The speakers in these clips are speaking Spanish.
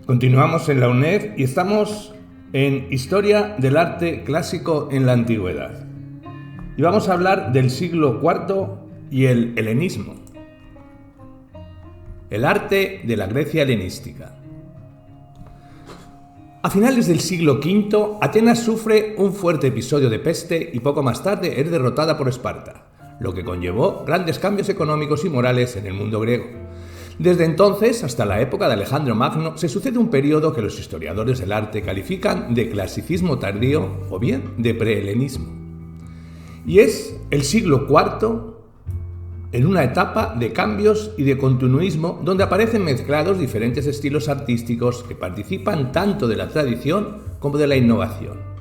Continuamos en la UNED y estamos en Historia del Arte Clásico en la Antigüedad. Y vamos a hablar del siglo IV y el helenismo. El arte de la Grecia helenística. A finales del siglo V, Atenas sufre un fuerte episodio de peste y poco más tarde es derrotada por Esparta, lo que conllevó grandes cambios económicos y morales en el mundo griego. Desde entonces hasta la época de Alejandro Magno se sucede un periodo que los historiadores del arte califican de clasicismo tardío o bien de prehelenismo. Y es el siglo IV en una etapa de cambios y de continuismo donde aparecen mezclados diferentes estilos artísticos que participan tanto de la tradición como de la innovación.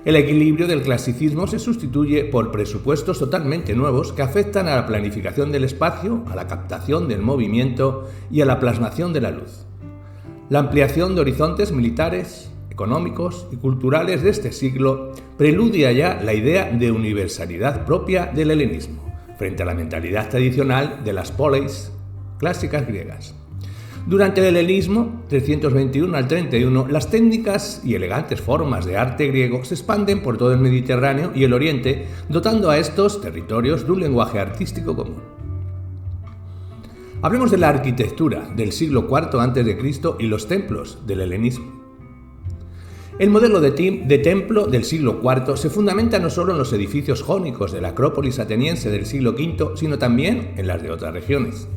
El equilibrio del clasicismo se sustituye por presupuestos totalmente nuevos que afectan a la planificación del espacio, a la captación del movimiento y a la plasmación de la luz. La ampliación de horizontes militares, económicos y culturales de este siglo preludia ya la idea de universalidad propia del helenismo, frente a la mentalidad tradicional de las poleis clásicas griegas. Durante el helenismo, 321 al 31, las técnicas y elegantes formas de arte griego se expanden por todo el Mediterráneo y el Oriente, dotando a estos territorios de un lenguaje artístico común. Hablemos de la arquitectura del siglo IV a.C. y los templos del helenismo. El modelo de templo del siglo IV se fundamenta no solo en los edificios jónicos de la Acrópolis ateniense del siglo V, sino también en las de otras regiones.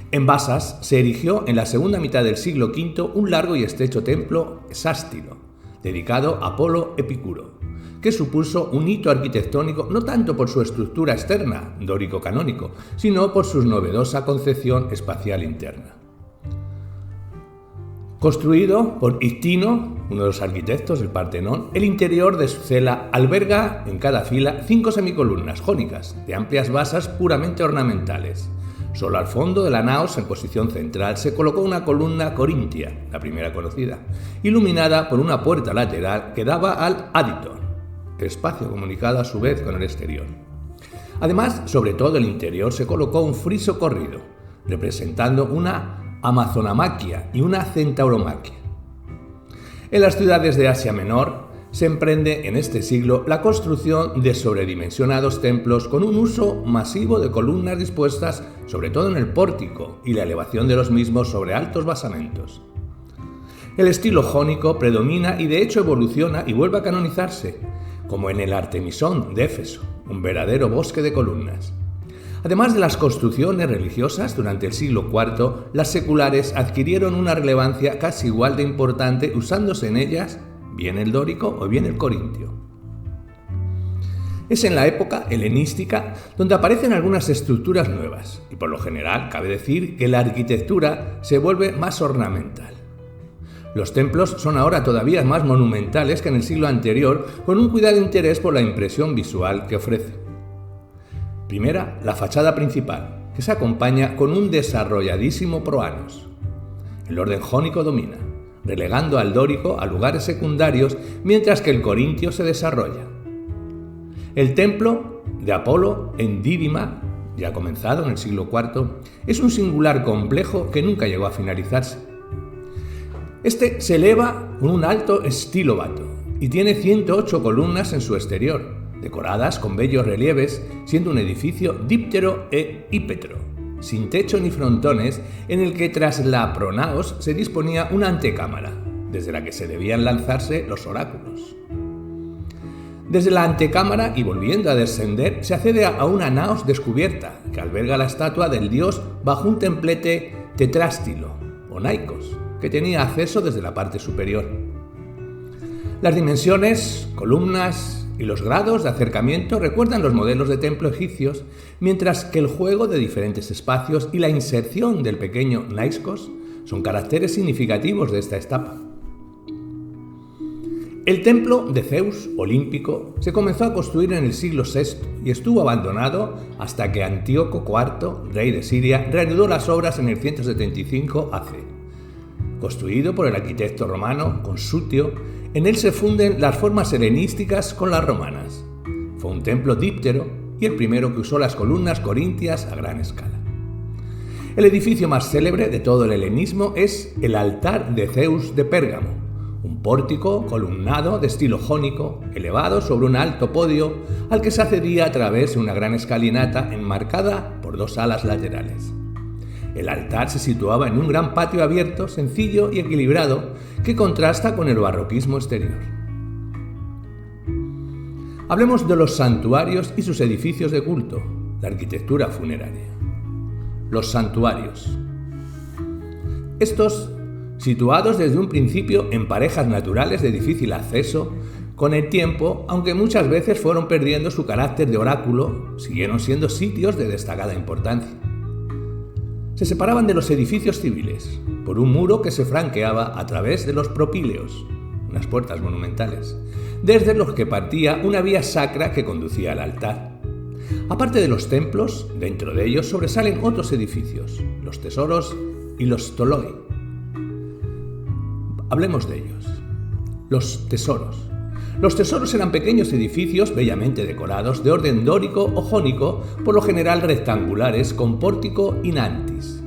En Basas se erigió en la segunda mitad del siglo V un largo y estrecho templo esástilo, dedicado a Apolo Epicuro, que supuso un hito arquitectónico no tanto por su estructura externa, dórico-canónico, sino por su novedosa concepción espacial interna. Construido por Ictino, uno de los arquitectos del Partenón, el interior de su cela alberga en cada fila 5 semicolumnas jónicas, de amplias basas puramente ornamentales. Solo al fondo de la naos, en posición central, se colocó una columna corintia, la primera conocida, iluminada por una puerta lateral que daba al aditon, espacio comunicado a su vez con el exterior. Además, sobre todo el interior se colocó un friso corrido, representando una amazonamaquia y una centauromaquia. En las ciudades de Asia Menor se emprende en este siglo la construcción de sobredimensionados templos con un uso masivo de columnas dispuestas sobre todo en el pórtico y la elevación de los mismos sobre altos basamentos. El estilo jónico predomina y de hecho evoluciona y vuelve a canonizarse, como en el Artemisón de Éfeso, un verdadero bosque de columnas. Además de las construcciones religiosas, durante el siglo IV, las seculares adquirieron una relevancia casi igual de importante, usándose en ellas bien el dórico o bien el corintio. Es en la época helenística donde aparecen algunas estructuras nuevas, y por lo general cabe decir que la arquitectura se vuelve más ornamental. Los templos son ahora todavía más monumentales que en el siglo anterior, con un cuidado e interés por la impresión visual que ofrece. Primera, la fachada principal, que se acompaña con un desarrolladísimo proanos. El orden jónico domina, relegando al dórico a lugares secundarios, mientras que el corintio se desarrolla. El templo de Apolo en Dídima, ya comenzado en el siglo IV, es un singular complejo que nunca llegó a finalizarse. Este se eleva con un alto estílobato y tiene 108 columnas en su exterior, decoradas con bellos relieves, siendo un edificio díptero e hípetro, sin techo ni frontones, en el que tras la pronaos se disponía una antecámara, desde la que se debían lanzarse los oráculos. Desde la antecámara y volviendo a descender, se accede a una naos descubierta, que alberga la estatua del dios bajo un templete tetrástilo, o naikos, que tenía acceso desde la parte superior. Las dimensiones, columnas y los grados de acercamiento recuerdan los modelos de templo egipcios, mientras que el juego de diferentes espacios y la inserción del pequeño naiskos son caracteres significativos de esta etapa. El templo de Zeus olímpico se comenzó a construir en el siglo VI y estuvo abandonado hasta que Antíoco IV, rey de Siria, reanudó las obras en el 175 AC. Construido por el arquitecto romano Consutio, en él se funden las formas helenísticas con las romanas. Fue un templo díptero y el primero que usó las columnas corintias a gran escala. El edificio más célebre de todo el helenismo es el altar de Zeus de Pérgamo, un pórtico columnado de estilo jónico, elevado sobre un alto podio al que se accedía a través de una gran escalinata enmarcada por 2 alas laterales. El altar se situaba en un gran patio abierto, sencillo y equilibrado, que contrasta con el barroquismo exterior. Hablemos de los santuarios y sus edificios de culto, la arquitectura funeraria. Los santuarios. Estos, situados desde un principio en parejas naturales de difícil acceso, con el tiempo, aunque muchas veces fueron perdiendo su carácter de oráculo, siguieron siendo sitios de destacada importancia. Se separaban de los edificios civiles por un muro que se franqueaba a través de los propíleos, unas puertas monumentales, desde los que partía una vía sacra que conducía al altar. Aparte de los templos, dentro de ellos sobresalen otros edificios, los tesoros y los toloi. Hablemos de ellos. Los tesoros. Los tesoros eran pequeños edificios bellamente decorados de orden dórico o jónico, por lo general rectangulares con pórtico y nantis.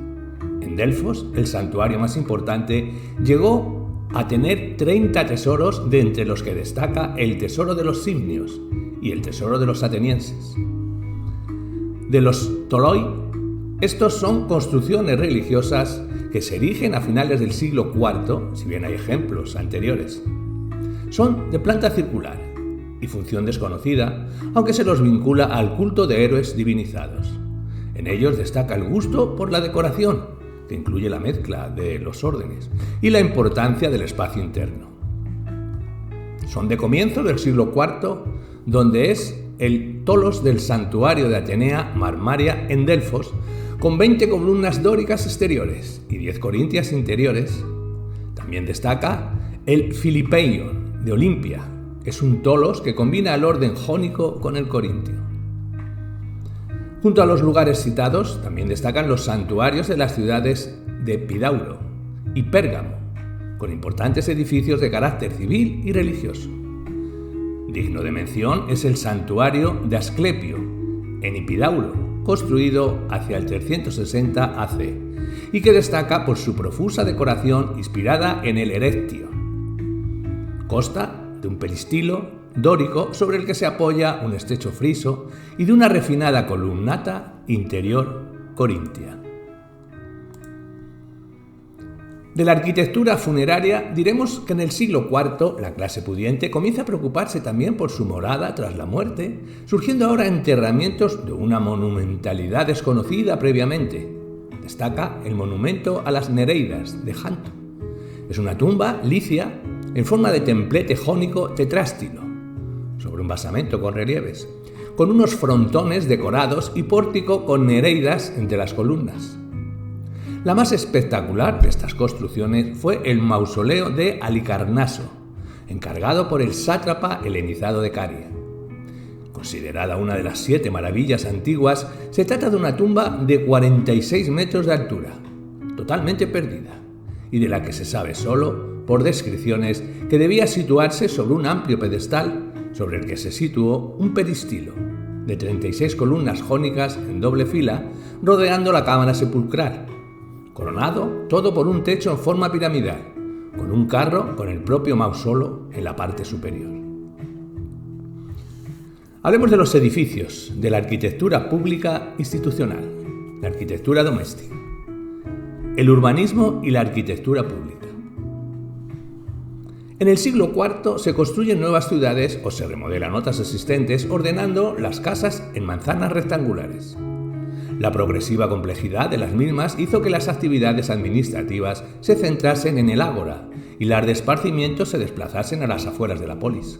En Delfos, el santuario más importante, llegó a tener 30 tesoros, de entre los que destaca el tesoro de los simnios y el tesoro de los atenienses. De los toloi, estos son construcciones religiosas que se erigen a finales del siglo IV, si bien hay ejemplos anteriores. Son de planta circular y función desconocida, aunque se los vincula al culto de héroes divinizados. En ellos destaca el gusto por la decoración, que incluye la mezcla de los órdenes, y la importancia del espacio interno. Son de comienzo del siglo IV, donde es el tolos del santuario de Atenea Marmaria en Delfos, con 20 columnas dóricas exteriores y 10 corintias interiores. También destaca el Filipeion de Olimpia, que es un tolos que combina el orden jónico con el corintio. Junto a los lugares citados también destacan los santuarios de las ciudades de Epidauro y Pérgamo, con importantes edificios de carácter civil y religioso. Digno de mención es el santuario de Asclepio, en Epidauro, construido hacia el 360 AC, y que destaca por su profusa decoración inspirada en el Erectio. Consta de un peristilo dórico sobre el que se apoya un estrecho friso y de una refinada columnata interior corintia. De la arquitectura funeraria diremos que en el siglo IV la clase pudiente comienza a preocuparse también por su morada tras la muerte, surgiendo ahora enterramientos de una monumentalidad desconocida previamente. Destaca el monumento a las Nereidas de Janto. Es una tumba licia en forma de templete jónico tetrástilo, sobre un basamento con relieves, con unos frontones decorados y pórtico con nereidas entre las columnas. La más espectacular de estas construcciones fue el mausoleo de Halicarnaso, encargado por el sátrapa helenizado de Caria. Considerada una de las 7 maravillas antiguas, se trata de una tumba de 46 metros de altura, totalmente perdida, y de la que se sabe solo por descripciones que debía situarse sobre un amplio pedestal sobre el que se situó un peristilo de 36 columnas jónicas en doble fila rodeando la cámara sepulcral, coronado todo por un techo en forma piramidal, con un carro con el propio mausoleo en la parte superior. Hablemos de los edificios, de la arquitectura pública institucional, la arquitectura doméstica, el urbanismo y la arquitectura pública. En el siglo IV se construyen nuevas ciudades o se remodelan otras existentes, ordenando las casas en manzanas rectangulares. La progresiva complejidad de las mismas hizo que las actividades administrativas se centrasen en el ágora y las de esparcimiento se desplazasen a las afueras de la polis.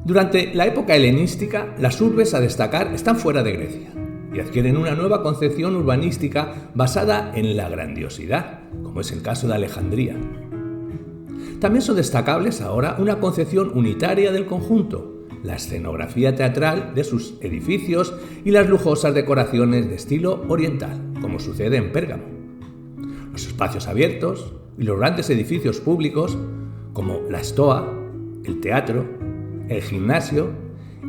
Durante la época helenística, las urbes a destacar están fuera de Grecia y adquieren una nueva concepción urbanística basada en la grandiosidad, como es el caso de Alejandría. También son destacables ahora una concepción unitaria del conjunto, la escenografía teatral de sus edificios y las lujosas decoraciones de estilo oriental, como sucede en Pérgamo. Los espacios abiertos y los grandes edificios públicos, como la Stoa, el teatro, el gimnasio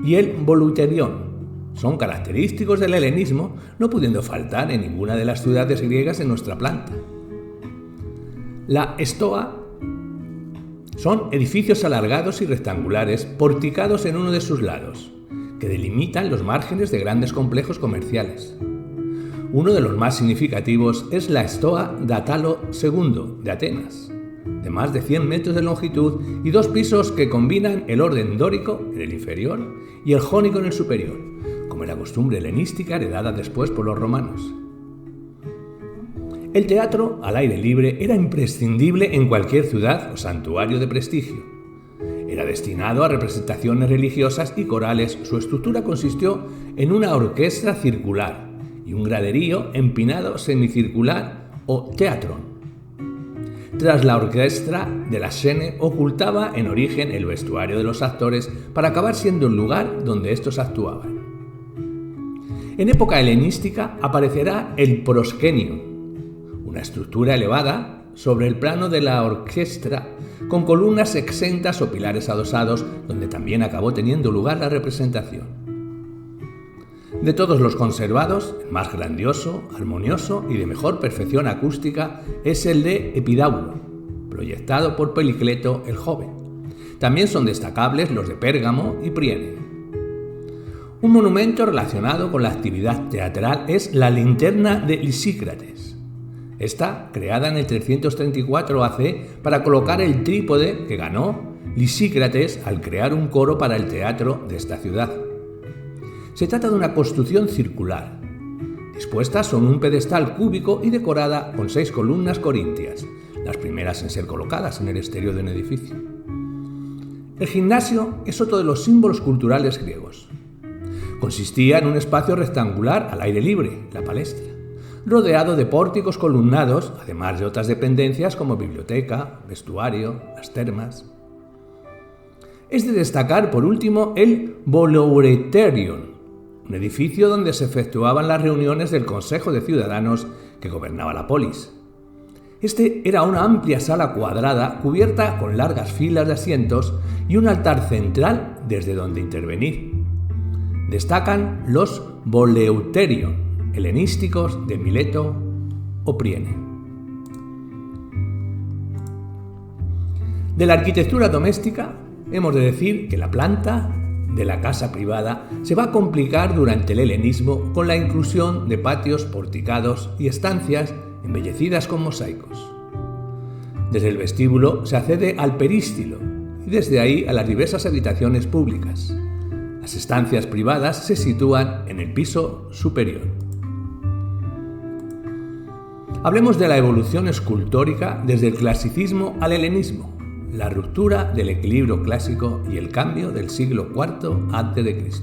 y el Voluterion, son característicos del helenismo, no pudiendo faltar en ninguna de las ciudades griegas en nuestra planta. La stoa son edificios alargados y rectangulares porticados en uno de sus lados, que delimitan los márgenes de grandes complejos comerciales. Uno de los más significativos es la Stoa de Atalo II de Atenas, de más de 100 metros de longitud y 2 pisos que combinan el orden dórico en el inferior y el jónico en el superior, como era costumbre helenística heredada después por los romanos. El teatro al aire libre era imprescindible en cualquier ciudad o santuario de prestigio. Era destinado a representaciones religiosas y corales. Su estructura consistió en una orquesta circular y un graderío empinado semicircular o teatron. Tras la orquesta de la scene ocultaba en origen el vestuario de los actores para acabar siendo el lugar donde estos actuaban. En época helenística aparecerá el proskenio, una estructura elevada sobre el plano de la orquesta con columnas exentas o pilares adosados, donde también acabó teniendo lugar la representación. De todos los conservados, el más grandioso, armonioso y de mejor perfección acústica es el de Epidauro, proyectado por Policleto el Joven. También son destacables los de Pérgamo y Priene. Un monumento relacionado con la actividad teatral es la linterna de Lisícrates. Esta, creada en el 334 AC para colocar el trípode que ganó Lisícrates al crear un coro para el teatro de esta ciudad. Se trata de una construcción circular, dispuesta sobre un pedestal cúbico y decorada con 6 columnas corintias, las primeras en ser colocadas en el exterior de un edificio. El gimnasio es otro de los símbolos culturales griegos. Consistía en un espacio rectangular al aire libre, la palestra, rodeado de pórticos columnados, además de otras dependencias como biblioteca, vestuario, las termas. Es de destacar, por último, el Boloureterion, un edificio donde se efectuaban las reuniones del Consejo de Ciudadanos que gobernaba la polis. Este era una amplia sala cuadrada cubierta con largas filas de asientos y un altar central desde donde intervenir. Destacan los Boleuterion, helenísticos de Mileto o Priene. De la arquitectura doméstica, hemos de decir que la planta de la casa privada se va a complicar durante el helenismo con la inclusión de patios porticados y estancias embellecidas con mosaicos. Desde el vestíbulo se accede al perístilo y desde ahí a las diversas habitaciones públicas. Las estancias privadas se sitúan en el piso superior. Hablemos de la evolución escultórica desde el clasicismo al helenismo, la ruptura del equilibrio clásico y el cambio del siglo IV a.C.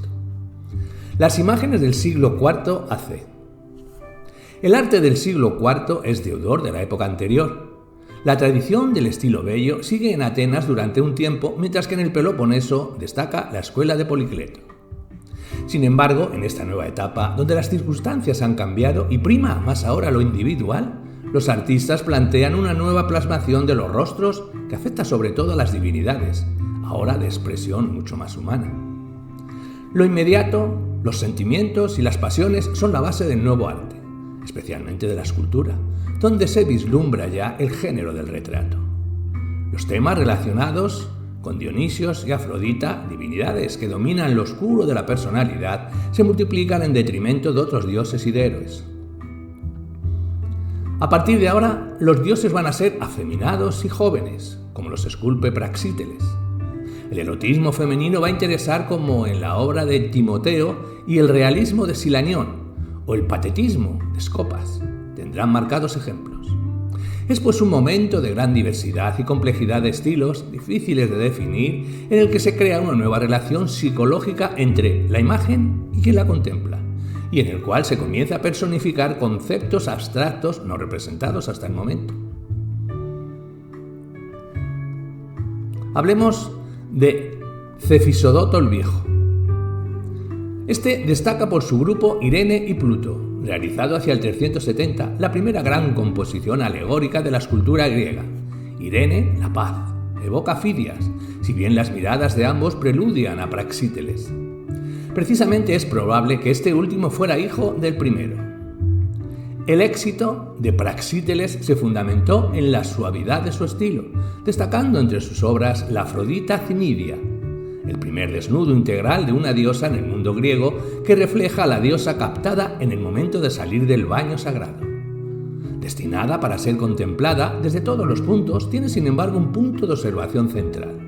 Las imágenes del siglo IV a.C. El arte del siglo IV es deudor de la época anterior. La tradición del estilo bello sigue en Atenas durante un tiempo, mientras que en el Peloponeso destaca la escuela de Policleto. Sin embargo, en esta nueva etapa, donde las circunstancias han cambiado y prima más ahora lo individual, los artistas plantean una nueva plasmación de los rostros que afecta sobre todo a las divinidades, ahora de expresión mucho más humana. Lo inmediato, los sentimientos y las pasiones son la base del nuevo arte, especialmente de la escultura, donde se vislumbra ya el género del retrato. Los temas relacionados con Dionisios y Afrodita, divinidades que dominan lo oscuro de la personalidad, se multiplican en detrimento de otros dioses y de héroes. A partir de ahora, los dioses van a ser afeminados y jóvenes, como los esculpe Praxíteles. El erotismo femenino va a interesar como en la obra de Timoteo y el realismo de Silanión, o el patetismo de Scopas. Tendrán marcados ejemplos. Es pues un momento de gran diversidad y complejidad de estilos difíciles de definir, en el que se crea una nueva relación psicológica entre la imagen y quien la contempla, y en el cual se comienza a personificar conceptos abstractos no representados hasta el momento. Hablemos de Cefisodoto el Viejo. Este destaca por su grupo Irene y Pluto, realizado hacia el 370, la primera gran composición alegórica de la escultura griega. Irene, la paz, evoca Fidias, si bien las miradas de ambos preludian a Praxíteles. Precisamente es probable que este último fuera hijo del primero. El éxito de Praxíteles se fundamentó en la suavidad de su estilo, destacando entre sus obras la Afrodita Cnidia, el primer desnudo integral de una diosa en el mundo griego que refleja a la diosa captada en el momento de salir del baño sagrado. Destinada para ser contemplada desde todos los puntos, tiene sin embargo un punto de observación central.